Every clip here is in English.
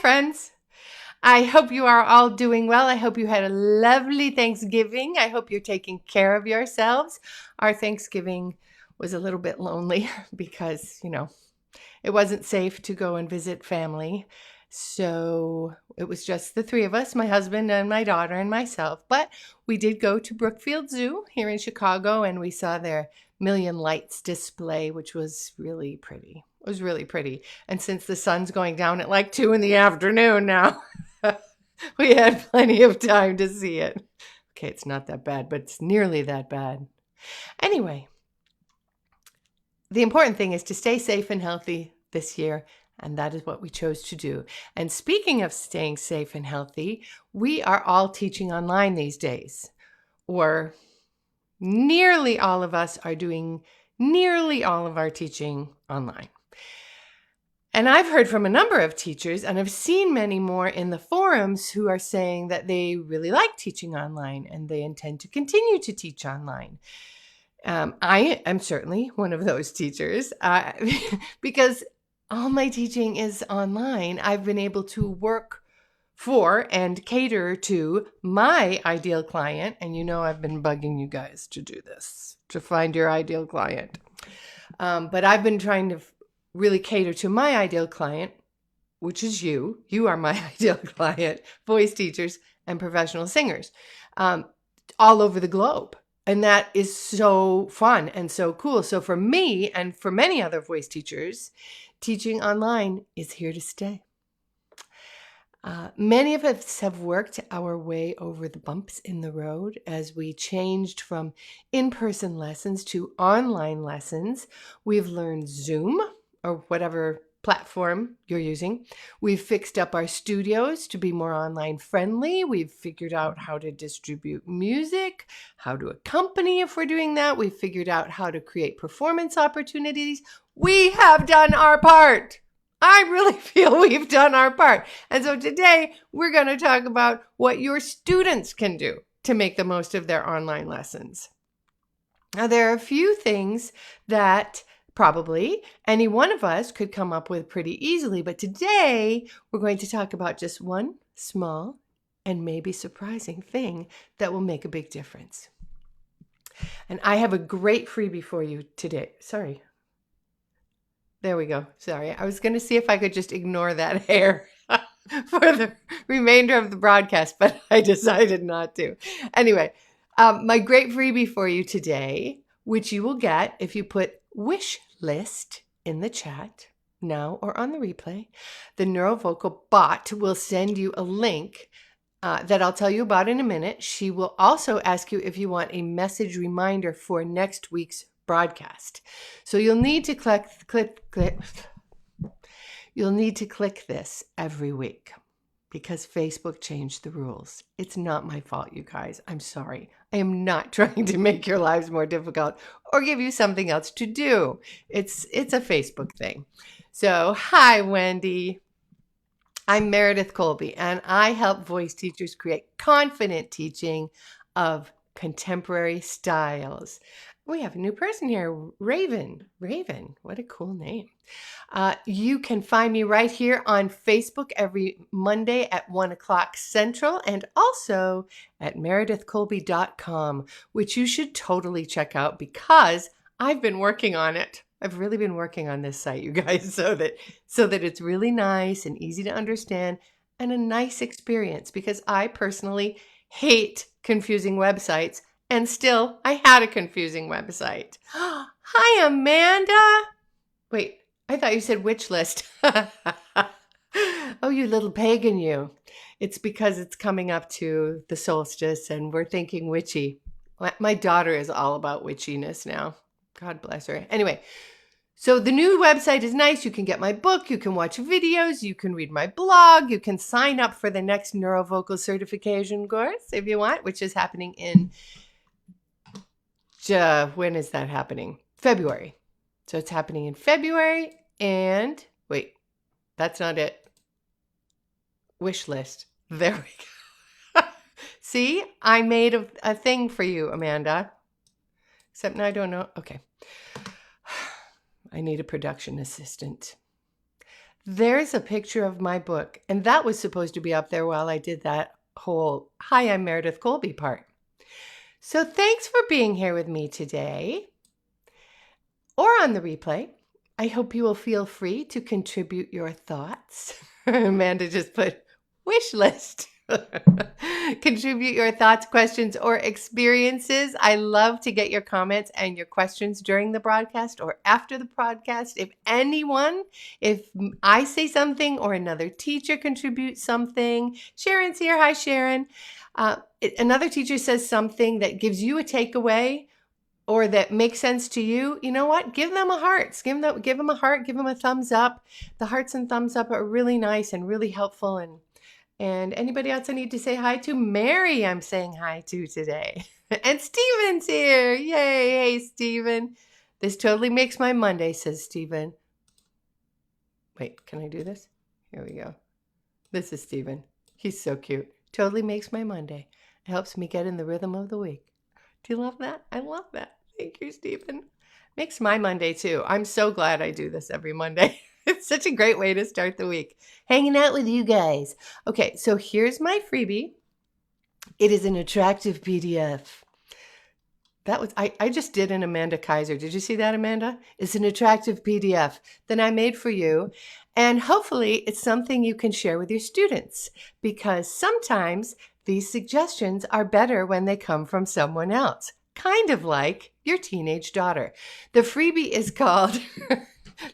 friends. I hope you are all doing well. I hope you had a lovely Thanksgiving. I hope you're taking care of yourselves. Our Thanksgiving was a little bit lonely because, it wasn't safe to go and visit family. So it was just the three of us, my husband and my daughter and myself. But we did go to Brookfield Zoo here in Chicago, and we saw their Million Lights display, which was really pretty. It was really pretty. And since the sun's going down at like 2 in the afternoon now, we had plenty of time to see it. Okay, it's not that bad, but it's nearly that bad. Anyway, the important thing is to stay safe and healthy this year, and that is what we chose to do. And speaking of staying safe and healthy, we are all teaching online these days, or nearly all of us are doing nearly all of our teaching online. And I've heard from a number of teachers, and I've seen many more in the forums who are saying that they really like teaching online and they intend to continue to teach online. I am certainly one of those teachers because all my teaching is online. I've been able to work for and cater to my ideal client. And I've been bugging you guys to do this, to find your ideal client. But I've been trying to really cater to my ideal client, which is you. You are my ideal client, voice teachers and professional singers all over the globe. And that is so fun and so cool. So for me and for many other voice teachers, teaching online is here to stay. Many of us have worked our way over the bumps in the road as we changed from in-person lessons to online lessons. We've learned Zoom or whatever platform you're using. We've fixed up our studios to be more online friendly. We've figured out how to distribute music, how to accompany if we're doing that. We've figured out how to create performance opportunities. We have done our part. I really feel we've done our part. And so today we're going to talk about what your students can do to make the most of their online lessons. Now, there are a few things that probably any one of us could come up with pretty easily, but today we're going to talk about just one small and maybe surprising thing that will make a big difference. And I have a great freebie for you today. Sorry. There we go. Sorry. I was going to see if I could just ignore that hair for the remainder of the broadcast, but I decided not to. Anyway, my great freebie for you today, which you will get if you put Wishlist in the chat now or on the replay. The Neuro-Vocal bot will send you a link that I'll tell you about in a minute. She will also ask you if you want a message reminder for next week's broadcast. So you'll need to You'll need to click this every week because Facebook changed the rules. It's not my fault, you guys. I'm sorry. I am not trying to make your lives more difficult or give you something else to do. It's a Facebook thing. So, hi, Wendy. I'm Meredith Colby, and I help voice teachers create confident teaching of contemporary styles. We have a new person here, Raven. Raven, what a cool name. You can find me right here on Facebook every Monday at 1 o'clock Central and also at meredithcolby.com, which you should totally check out because I've been working on it. I've really been working on this site, you guys, so that it's really nice and easy to understand and a nice experience because I personally hate confusing websites. And still, I had a confusing website. Hi, Amanda. Wait, I thought you said Wishlist. Oh, you little pagan, you. It's because it's coming up to the solstice and we're thinking witchy. My daughter is all about witchiness now. God bless her. Anyway, so the new website is nice. You can get my book. You can watch videos. You can read my blog. You can sign up for the next Neuro-Vocal certification course if you want, which is happening in... when is that happening? February. So it's happening in February and wait, that's not it. Wishlist. There we go. See, I made a thing for you, Amanda. Except now I don't know. Okay. I need a production assistant. there's a picture of my book, and that was supposed to be up there while I did that whole "Hi, I'm Meredith Colby" part. So thanks for being here with me today or on the replay. I hope you will feel free to contribute your thoughts. Amanda just put wish list. Contribute your thoughts, questions, or experiences. I love to get your comments and your questions during the broadcast or after the broadcast. If I say something or another teacher contributes something, Sharon's here. Hi, Sharon. Another teacher says something that gives you a takeaway or that makes sense to you, you know what? Give them a heart. Give them a heart. Give them a thumbs up. The hearts and thumbs up are really nice and really helpful. And anybody else I need to say hi to? Mary, I'm saying hi to today. And Stephen's here. Yay. Hey, Stephen. This totally makes my Monday, says Stephen. Wait, can I do this? Here we go. This is Stephen. He's so cute. Totally makes my Monday. It helps me get in the rhythm of the week. Do you love that? I love that. Thank you, Stephen. Makes my Monday too. I'm so glad I do this every Monday. It's such a great way to start the week. Hanging out with you guys. Okay, so here's my freebie. It is an attractive PDF. I just did an Amanda Kaiser. Did you see that, Amanda? It's an attractive PDF that I made for you. And hopefully it's something you can share with your students, because sometimes these suggestions are better when they come from someone else, kind of like your teenage daughter. The freebie is called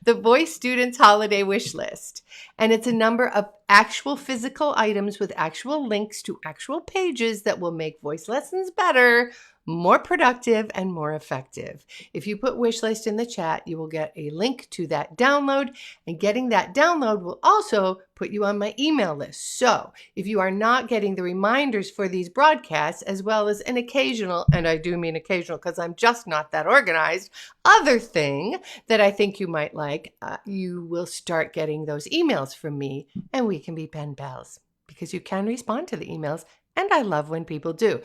the Voice Students Holiday Wish List, and it's a number of actual physical items with actual links to actual pages that will make voice lessons better, more productive, and more effective. If you put wish list in the chat, you will get a link to that download, and getting that download will also put you on my email list. So if you are not getting the reminders for these broadcasts, as well as an occasional, and I do mean occasional because I'm just not that organized, other thing that I think you might like, you will start getting those emails from me, and we can be pen pals because you can respond to the emails, and I love when people do.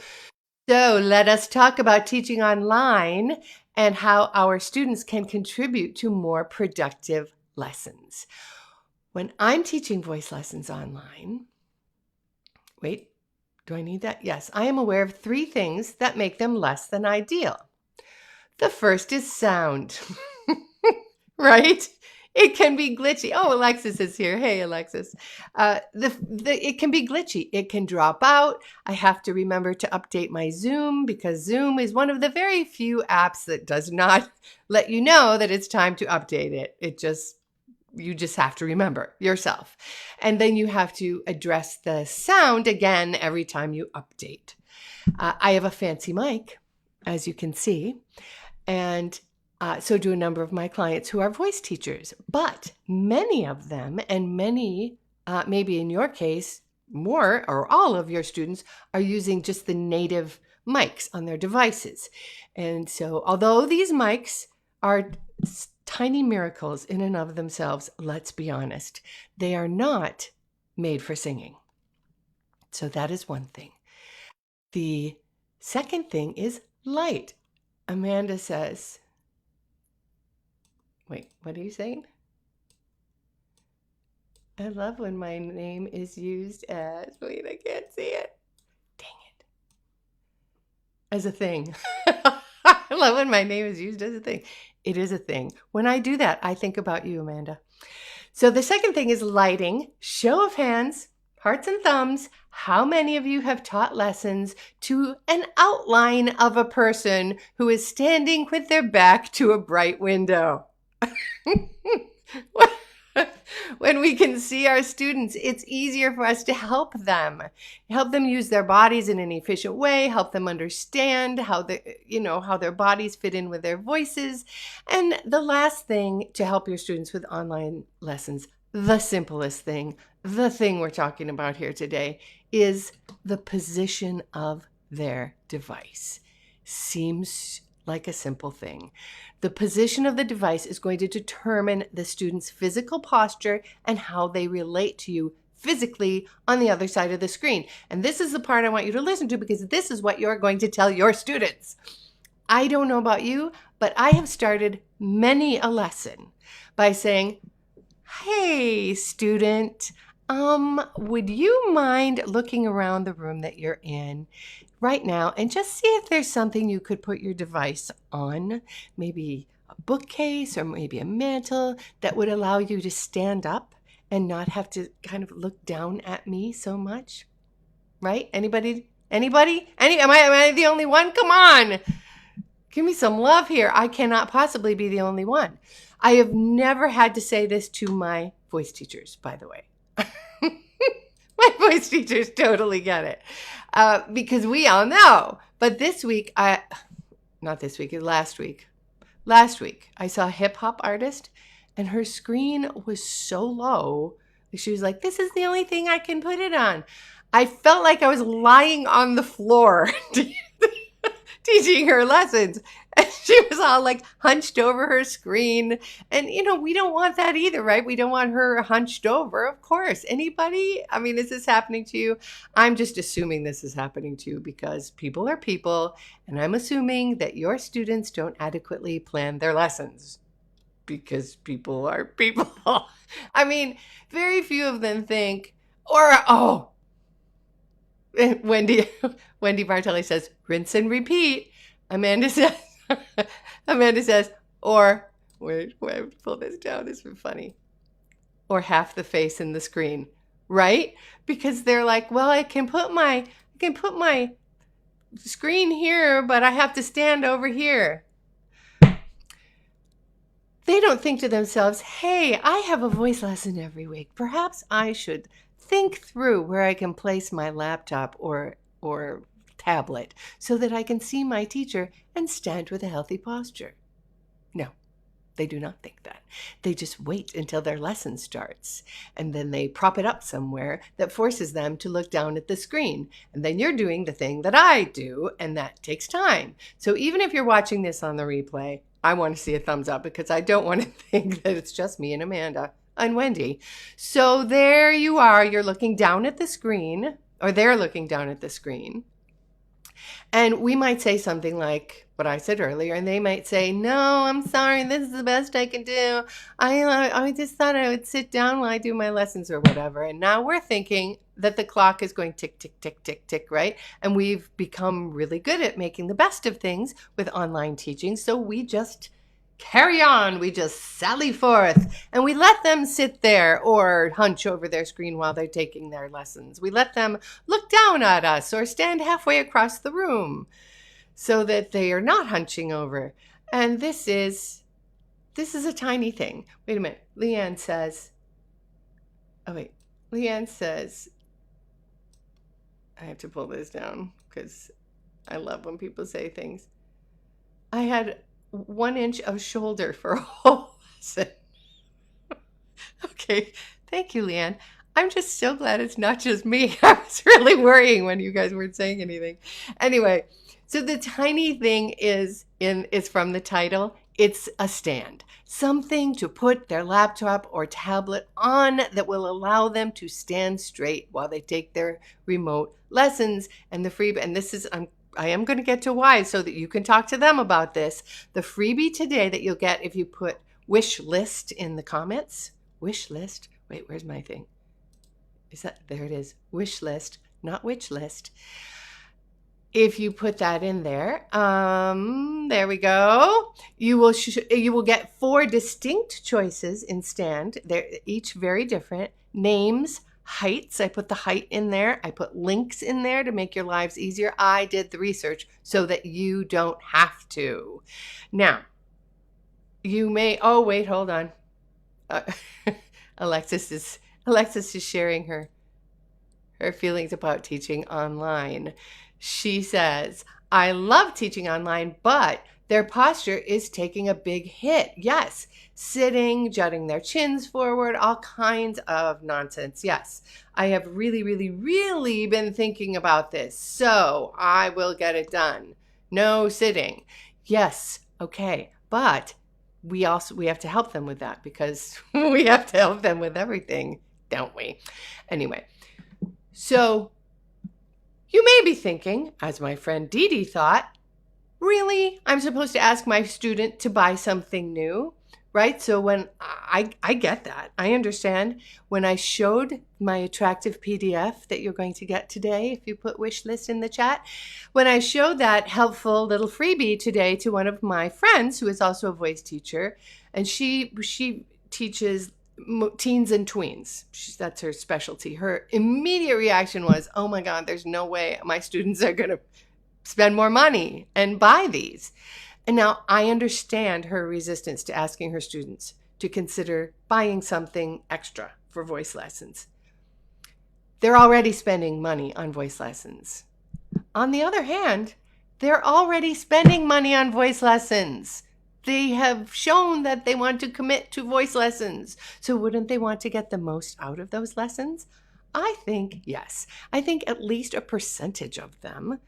So let us talk about teaching online and how our students can contribute to more productive lessons. When I'm teaching voice lessons online, wait, do I need that? Yes, I am aware of 3 things that make them less than ideal. The first is sound, right? It can be glitchy. Oh, Alexis is here. Hey, Alexis. It can be glitchy. It can drop out. I have to remember to update my Zoom because Zoom is one of the very few apps that does not let you know that it's time to update it. You just have to remember yourself. And then you have to address the sound again every time you update. I have a fancy mic, as you can see, and so do a number of my clients who are voice teachers, but many of them, and many, maybe in your case, more or all of your students are using just the native mics on their devices. And so although these mics are tiny miracles in and of themselves, let's be honest, they are not made for singing. So that is one thing. The second thing is light. Amanda says, wait, what are you saying? I love when my name is used as, wait, I can't see it. Dang it. As a thing. I love when my name is used as a thing. It is a thing. When I do that, I think about you, Amanda. So the second thing is lighting. Show of hands, hearts and thumbs. How many of you have taught lessons to an outline of a person who is standing with their back to a bright window? When we can see our students, it's easier for us to help them use their bodies in an efficient way, help them understand how their bodies fit in with their voices. And the last thing to help your students with online lessons, the simplest thing, the thing we're talking about here today, is the position of their device. Seems like a simple thing. The position of the device is going to determine the student's physical posture and how they relate to you physically on the other side of the screen. And this is the part I want you to listen to, because this is what you're going to tell your students. I don't know about you, but I have started many a lesson by saying, Hey, student. Would you mind looking around the room that you're in right now and just see if there's something you could put your device on? Maybe a bookcase or maybe a mantle that would allow you to stand up and not have to kind of look down at me so much? Right? Anybody? Anybody? Am I the only one? Come on. Give me some love here. I cannot possibly be the only one. I have never had to say this to my voice teachers, by the way. My voice teachers totally get it because we all know. But this week, not this week, last week, I saw a hip hop artist and her screen was so low. She was like, this is the only thing I can put it on. I felt like I was lying on the floor teaching her lessons. And she was all like hunched over her screen. And, we don't want that either, right? We don't want her hunched over, of course. Anybody? I mean, is this happening to you? I'm just assuming this is happening to you because people are people. And I'm assuming that your students don't adequately plan their lessons because people are people. I mean, very few of them think, Wendy Bartelli says, rinse and repeat. Amanda says, or, wait, pull this down. This is funny. Or half the face in the screen, right? Because they're like, well, I can put my screen here, but I have to stand over here. They don't think to themselves, hey, I have a voice lesson every week. Perhaps I should think through where I can place my laptop or tablet so that I can see my teacher and stand with a healthy posture. No, they do not think that. They just wait until their lesson starts, and then they prop it up somewhere that forces them to look down at the screen. And then you're doing the thing that I do, and that takes time. So even if you're watching this on the replay, I want to see a thumbs up because I don't want to think that it's just me and Amanda and Wendy. So there you are. You're looking down at the screen, or they're looking down at the screen. And we might say something like what I said earlier, and they might say, no, I'm sorry, this is the best I can do. I just thought I would sit down while I do my lessons or whatever. And now we're thinking that the clock is going tick, tick, tick, tick, tick, right? And we've become really good at making the best of things with online teaching. So we just carry on. We just sally forth and we let them sit there or hunch over their screen while they're taking their lessons. We let them look down at us or stand halfway across the room so that they are not hunching over. And this is a tiny thing. Wait a minute. Leanne says, I have to pull this down because I love when people say things. I had 1 inch of shoulder for a whole lesson. Okay, thank you, Leanne. I'm just so glad it's not just me. I was really worrying when you guys weren't saying anything. Anyway, so the tiny thing is from the title. It's a stand, something to put their laptop or tablet on that will allow them to stand straight while they take their remote lessons. And the freebie, and this is, I am going to get to why so that you can talk to them about this. The freebie today that you'll get if you put Wishlist in the comments. Wishlist. Wait, where's my thing? There it is. Wishlist, not Witchlist. If you put that in there, there we go. You will get 4 distinct choices in stand. They're each very different. Names, heights. I put the height in there. I put links in there to make your lives easier. I did the research so that you don't have to. Now, you may, oh wait, hold on. Alexis is sharing her feelings about teaching online. She says, I love teaching online, but their posture is taking a big hit. Yes, sitting, jutting their chins forward, all kinds of nonsense. Yes, I have really, really, really been thinking about this, so I will get it done. No sitting. Yes, okay, but we have to help them with that because we have to help them with everything, don't we? Anyway, so you may be thinking, as my friend Dee Dee thought, really? I'm supposed to ask my student to buy something new? right? So when I get that, I understand. When I showed my attractive PDF that you're going to get today, if you put Wishlist in the chat, when I showed that helpful little freebie today to one of my friends who is also a voice teacher, and she teaches teens and tweens. That's her specialty. Her immediate reaction was, oh my God, there's no way my students are going to spend more money and buy these. And now I understand her resistance to asking her students to consider buying something extra for voice lessons. They're already spending money on voice lessons. On the other hand, they're already spending money on voice lessons. They have shown that they want to commit to voice lessons. So wouldn't they want to get the most out of those lessons? I think yes. I think at least a percentage of them.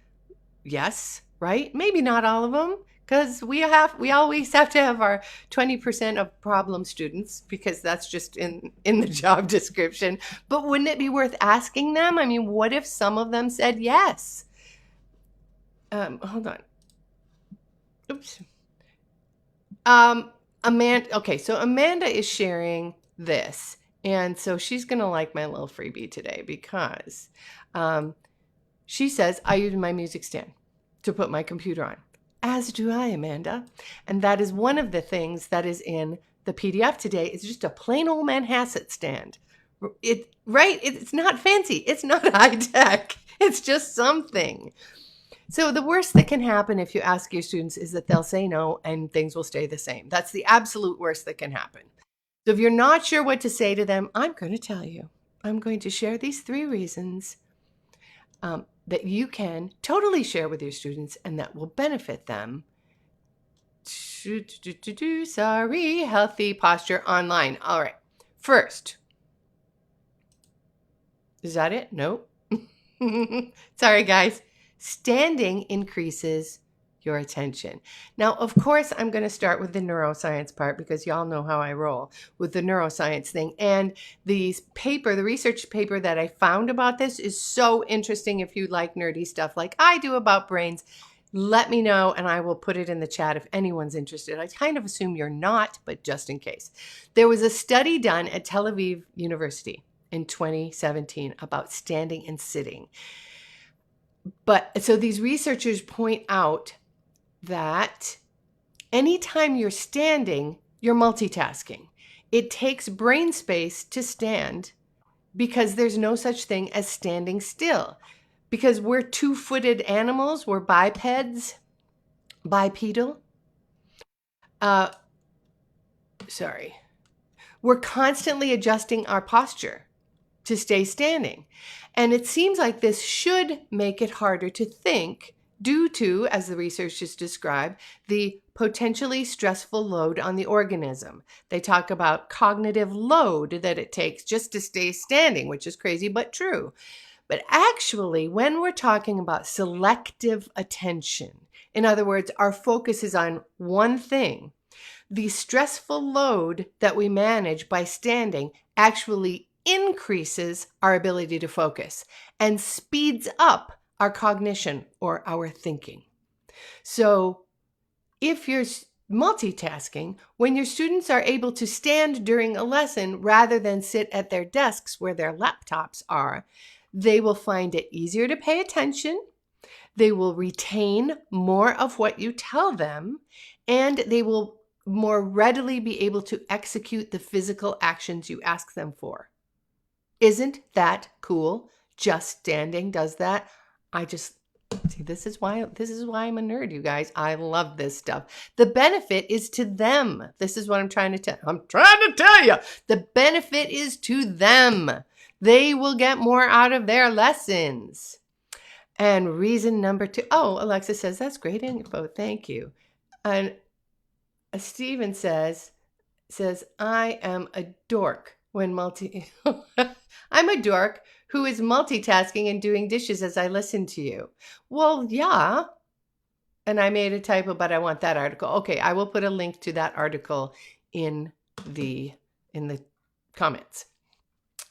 Yes, right? Maybe not all of them, because we always have to have our 20% of problem students, because that's just in the job description. But wouldn't it be worth asking them? I mean, what if some of them said yes? Hold on. Oops. Amanda. Okay, so Amanda is sharing this, and so she's gonna like my little freebie today because she says I use my music stand to put my computer on. As do I, Amanda. And that is one of the things that is in the PDF today. It's just a plain old Manhasset stand. It's not fancy. It's not high tech. It's just something. So the worst that can happen if you ask your students is that they'll say no and things will stay the same. That's the absolute worst that can happen. So if you're not sure what to say to them, I'm going to tell you. I'm going to share these 3 reasons that you can totally share with your students and that will benefit them. Sorry, healthy posture online. All right. First, is that it? Nope. Sorry, guys. Standing increases your attention. Now, of course, I'm going to start with the neuroscience part because y'all know how I roll with the neuroscience thing. And the research paper that I found about this is so interesting. If you like nerdy stuff like I do about brains, let me know and I will put it in the chat if anyone's interested. I kind of assume you're not, but just in case. There was a study done at Tel Aviv University in 2017 about standing and sitting. But so these researchers point out that anytime you're standing, you're multitasking. It takes brain space to stand because there's no such thing as standing still. Because we're 2-footed animals, we're bipedal. We're constantly adjusting our posture to stay standing. And it seems like this should make it harder to think due to, as the researchers describe, the potentially stressful load on the organism. They talk about cognitive load that it takes just to stay standing, which is crazy but true. But actually, when we're talking about selective attention, in other words, our focus is on one thing, the stressful load that we manage by standing actually increases our ability to focus and speeds up our cognition or our thinking. So if you're multitasking, when your students are able to stand during a lesson rather than sit at their desks where their laptops are, they will find it easier to pay attention, they will retain more of what you tell them, and they will more readily be able to execute the physical actions you ask them for. Isn't that cool? Just standing does that. This is why I'm a nerd, you guys. I love this stuff. The benefit is to them. This is what I'm trying to tell you. The benefit is to them. They will get more out of their lessons. And reason number 2. Oh, Alexa says, that's great info. Thank you. And Steven says, I am a dork when I'm a dork who is multitasking and doing dishes as I listen to you. Well, yeah. And I made a typo, but I want that article. Okay, I will put a link to that article in the comments.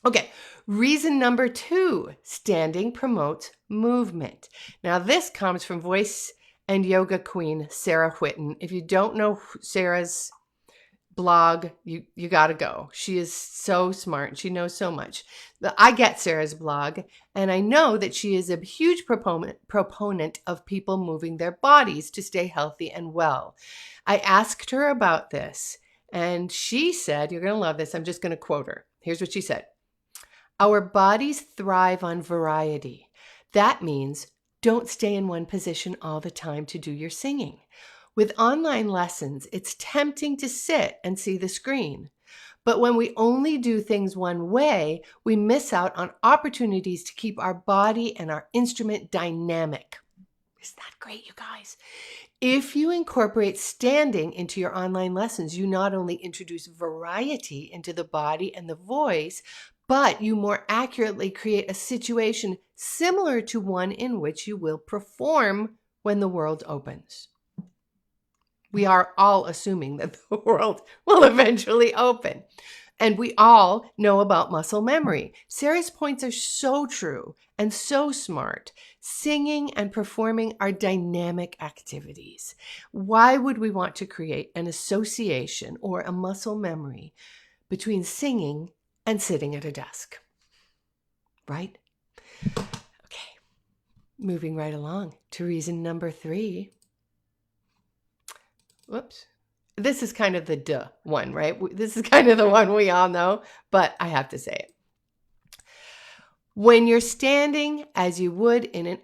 Okay, reason number 2, standing promotes movement. Now this comes from voice and yoga queen Sarah Whitten. If you don't know Sarah's blog, you got to go. She is so smart. She knows so much. I get Sarah's blog, and I know that she is a huge proponent of people moving their bodies to stay healthy and well. I asked her about this, and she said, you're going to love this. I'm just going to quote her. Here's what she said. Our bodies thrive on variety. That means don't stay in one position all the time to do your singing. With online lessons, it's tempting to sit and see the screen. But when we only do things one way, we miss out on opportunities to keep our body and our instrument dynamic. Isn't that great, you guys? If you incorporate standing into your online lessons, you not only introduce variety into the body and the voice, but you more accurately create a situation similar to one in which you will perform when the world opens. We are all assuming that the world will eventually open. And we all know about muscle memory. Sarah's points are so true and so smart. Singing and performing are dynamic activities. Why would we want to create an association or a muscle memory between singing and sitting at a desk? Right? Okay. Moving right along to reason number 3. Whoops. This is kind of the duh one, right? This is kind of the one we all know, but I have to say it. When you're standing as you would in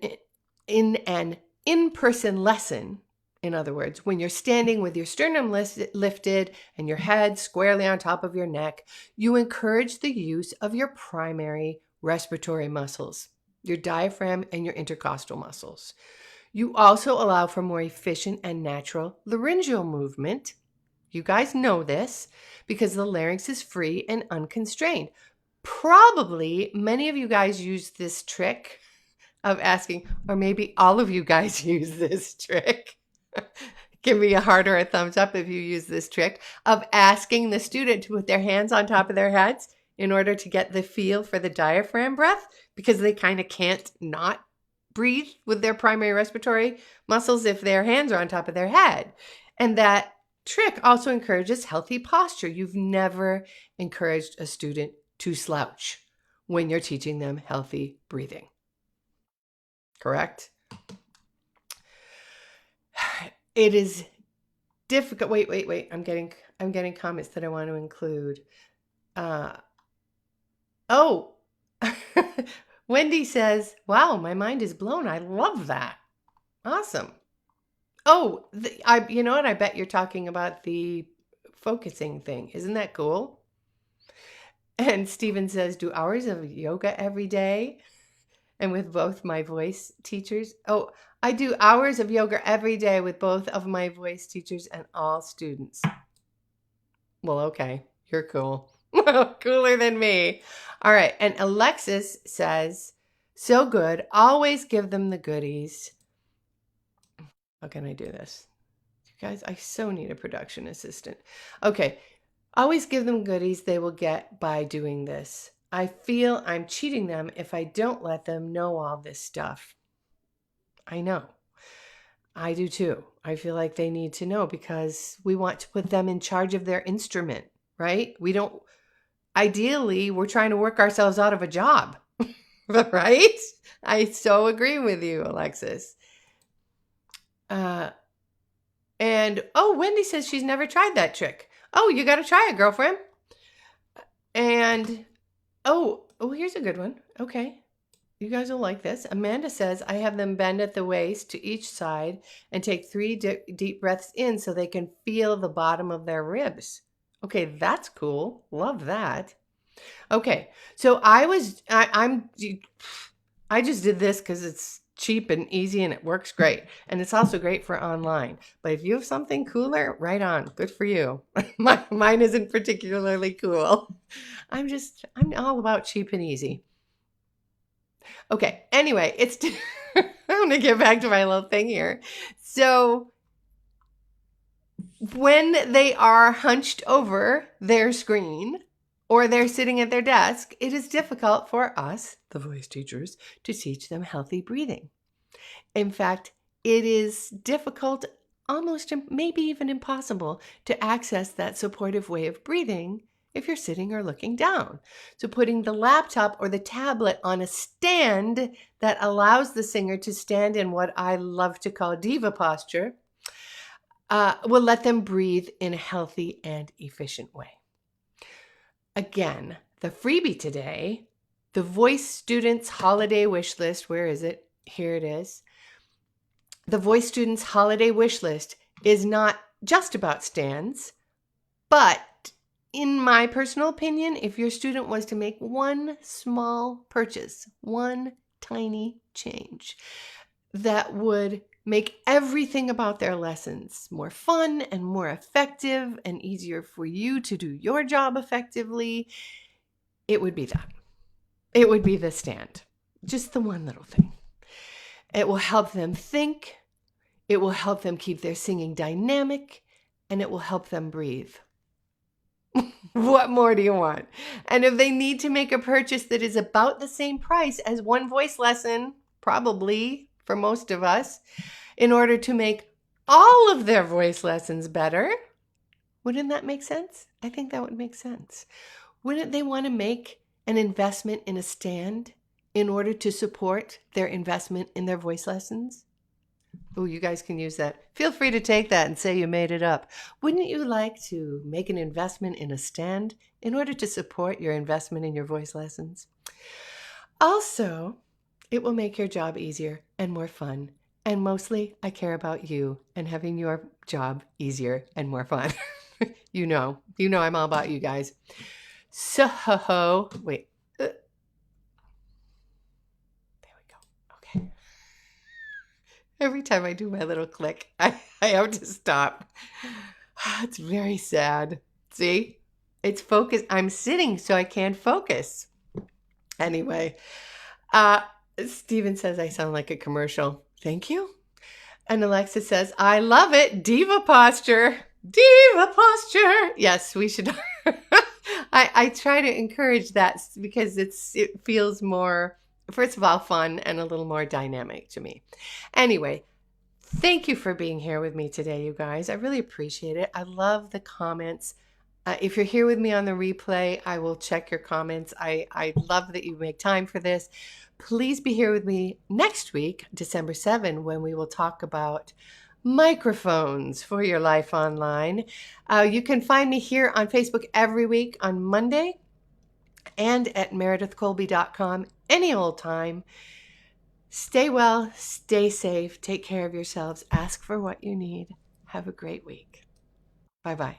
an in-person lesson, in other words, when you're standing with your sternum lifted and your head squarely on top of your neck, you encourage the use of your primary respiratory muscles, your diaphragm and your intercostal muscles. You also allow for more efficient and natural laryngeal movement. You guys know this because the larynx is free and unconstrained. Probably many of you guys use this trick of asking, or maybe all of you guys use this trick. Give me a heart or a thumbs up if you use this trick of asking the student to put their hands on top of their heads in order to get the feel for the diaphragm breath, because they kind of can't not breathe with their primary respiratory muscles if their hands are on top of their head. And that trick also encourages healthy posture. You've never encouraged a student to slouch when you're teaching them healthy breathing. Correct? It is difficult. Wait. I'm getting comments that I want to include. Wendy says, wow, my mind is blown. I love that. Awesome. Oh, you know what? I bet you're talking about the focusing thing. Isn't that cool? And Stephen says, do hours of yoga every day and with both my voice teachers. Oh, I do hours of yoga every day with both of my voice teachers and all students. Well, okay. You're cool. Cooler than me. All right. And Alexis says, so good. Always give them the goodies. How can I do this? You guys, I so need a production assistant. Okay. Always give them goodies they will get by doing this. I feel I'm cheating them if I don't let them know all this stuff. I know. I do too. I feel like they need to know because we want to put them in charge of their instrument, right? Ideally, we're trying to work ourselves out of a job, right? I so agree with you, Alexis. Wendy says she's never tried that trick. Oh, you got to try it, girlfriend. And, here's a good one. Okay. You guys will like this. Amanda says, I have them bend at the waist to each side and take 3 deep breaths in so they can feel the bottom of their ribs. Okay, that's cool. Love that. Okay, so I just did this because it's cheap and easy and it works great. And it's also great for online. But if you have something cooler, right on. Good for you. Mine isn't particularly cool. I'm all about cheap and easy. Okay, anyway, I'm going to get back to my little thing here. So when they are hunched over their screen or they're sitting at their desk, it is difficult for us, the voice teachers, to teach them healthy breathing. In fact, it is difficult almost maybe even impossible to access that supportive way of breathing if you're sitting or looking down. So putting the laptop or the tablet on a stand that allows the singer to stand in what I love to call diva posture will let them breathe in a healthy and efficient way. Again, the freebie today, the Voice Students Holiday Wish List. Where is it? Here it is. The Voice Students Holiday Wish List is not just about stands, but in my personal opinion, if your student was to make one small purchase, one tiny change, that would make everything about their lessons more fun and more effective and easier for you to do your job effectively, it would be that. It would be the stand. Just the one little thing. It will help them think. It will help them keep their singing dynamic, and it will help them breathe. What more do you want? And if they need to make a purchase that is about the same price as one voice lesson, probably for most of us, in order to make all of their voice lessons better, wouldn't that make sense? I think that would make sense. Wouldn't they want to make an investment in a stand in order to support their investment in their voice lessons? Oh, you guys can use that. Feel free to take that and say you made it up. Wouldn't you like to make an investment in a stand in order to support your investment in your voice lessons? Also, it will make your job easier and more fun. And mostly, I care about you and having your job easier and more fun. You know I'm all about you guys. So, wait. There we go. Okay. Every time I do my little click, I have to stop. It's very sad. See? It's focused. I'm sitting so I can't focus. Anyway, Steven says I sound like a commercial. Thank you. And Alexa says, I love it. Diva posture. Diva posture. Yes, we should. I try to encourage that because it feels more, first of all, fun and a little more dynamic to me. Anyway, thank you for being here with me today, you guys. I really appreciate it. I love the comments. If you're here with me on the replay, I will check your comments. I love that you make time for this. Please be here with me next week, December 7, when we will talk about microphones for your life online. You can find me here on Facebook every week on Monday and at meredithcolby.com any old time. Stay well, stay safe, take care of yourselves, ask for what you need. Have a great week. Bye-bye.